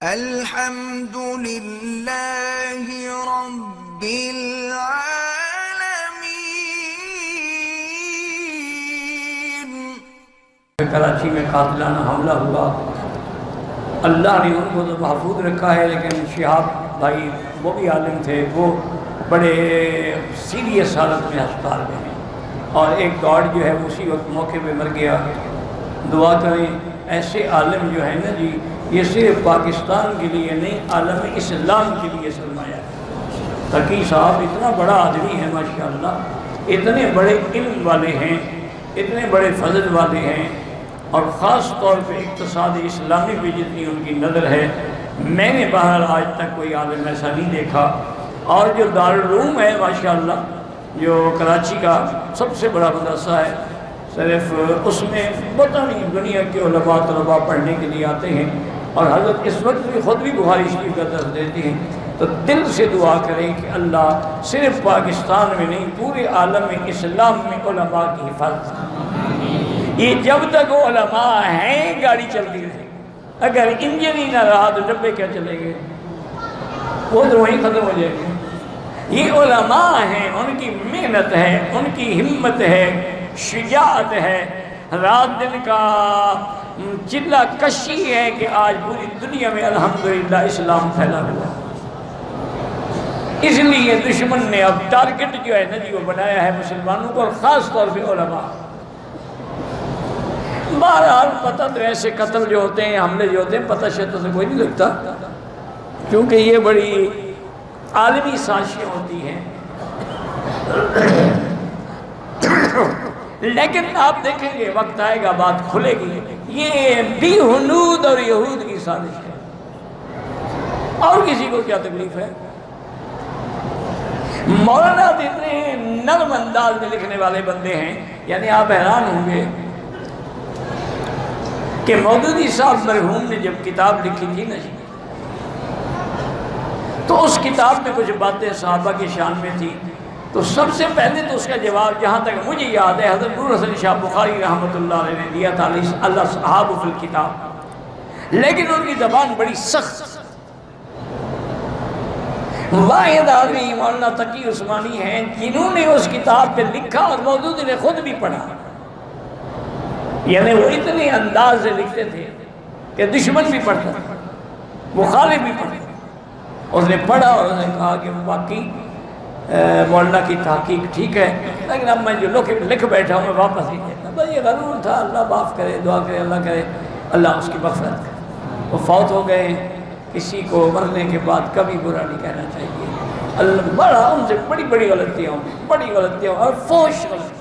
الحمد للہ رب العالمین۔ کراچی میں قاتلانہ حملہ ہوا، اللہ نے ان کو تو محفوظ رکھا ہے، لیکن شہاب بھائی وہ بھی عالم تھے، وہ بڑے سیریس حالت میں ہسپتال میں ہیں، اور ایک گارڈ جو ہے اسی وقت موقع پہ مر گیا۔ دعا کریں، ایسے عالم جو ہے نا جی، یہ صرف پاکستان کے لیے نہیں، عالم اسلام کے لیے سرمایہ ہے۔ تقی صاحب اتنا بڑا آدمی ہے ماشاءاللہ، اتنے بڑے علم والے ہیں، اتنے بڑے فضل والے ہیں، اور خاص طور پہ اقتصاد اسلامی پہ جتنی ان کی نظر ہے، میں نے بہرحال آج تک کوئی عالم ایسا نہیں دیکھا۔ اور جو دارالعلوم ہے ماشاءاللہ، جو کراچی کا سب سے بڑا مدرسہ ہے، صرف اس میں پتہ نہیں دنیا کے علماء طلباء پڑھنے کے لیے آتے ہیں، اور حضرت اس وقت بھی خود بھی بخاری شریف کا درس دیتے ہیں۔ تو دل سے دعا کریں کہ اللہ صرف پاکستان میں نہیں، پورے عالم اسلام میں علماء کی حفاظت۔ یہ جب تک علماء ہیں گاڑی چلتی رہے، اگر انجن ہی نہ رہا تو ڈبے کیا چلیں گے، وہ تو وہیں ختم ہو جائیں گے۔ یہ علماء ہیں، ان کی محنت ہے، ان کی ہمت ہے، شجاعت ہے، رات دن کا چلہ کشی ہے کہ آج پوری دنیا میں الحمدللہ اسلام پھیلا ہوا ہے۔ اس لیے دشمن نے اب ٹارگٹ جو ہے نا جی وہ بنایا ہے مسلمانوں کو، اور خاص طور پہ علماء۔ بہرحال پتہ تو ایسے قتل جو ہوتے ہیں، حملے جو ہوتے ہیں، پتہ شتہ سے کوئی نہیں لگتا، کیونکہ یہ بڑی عالمی سازشیں ہوتی ہیں۔ لیکن آپ دیکھیں گے وقت آئے گا بات کھلے گی، یہ بھی ہنود اور یہود کی سازش ہے، اور کسی کو کیا تکلیف ہے۔ مولانا اتنے نرم انداز میں لکھنے والے بندے ہیں، یعنی آپ حیران ہوں گے کہ مودودی صاحب مرحوم نے جب کتاب لکھی تھی نا جی، تو اس کتاب میں کچھ باتیں صحابہ کی شان میں تھی، تو سب سے پہلے تو اس کا جواب جہاں تک مجھے یاد ہے حضرت نور حسن شاہ بخاری رحمۃ اللہ علیہ نے دیا تھا، اللہ صحاب فی الکتاب، لیکن ان کی زبان بڑی سخت۔ واحد آدمی مولانا تقی عثمانی ہیں جنہوں نے اس کتاب پہ لکھا، اور مودودی نے خود بھی پڑھا، یعنی وہ اتنے انداز سے لکھتے تھے کہ دشمن بھی پڑھتا تھا، مخالف بھی پڑھتا۔ اس نے پڑھا اور اس نے کہا کہ واقعی مولانا کی تحقیق ٹھیک ہے، لیکن اب میں جو لکھ بیٹھا ہوں میں واپس نہیں دیتا۔ بس یہ غرور تھا، اللہ معاف کرے، دعا کرے اللہ کرے اللہ اس کی مغفرت کرے۔ وہ فوت ہو گئے، کسی کو مرنے کے بعد کبھی برا نہیں کہنا چاہیے۔ اللہ بڑا ان سے بڑی غلطیاں اور فحش غلطیاں۔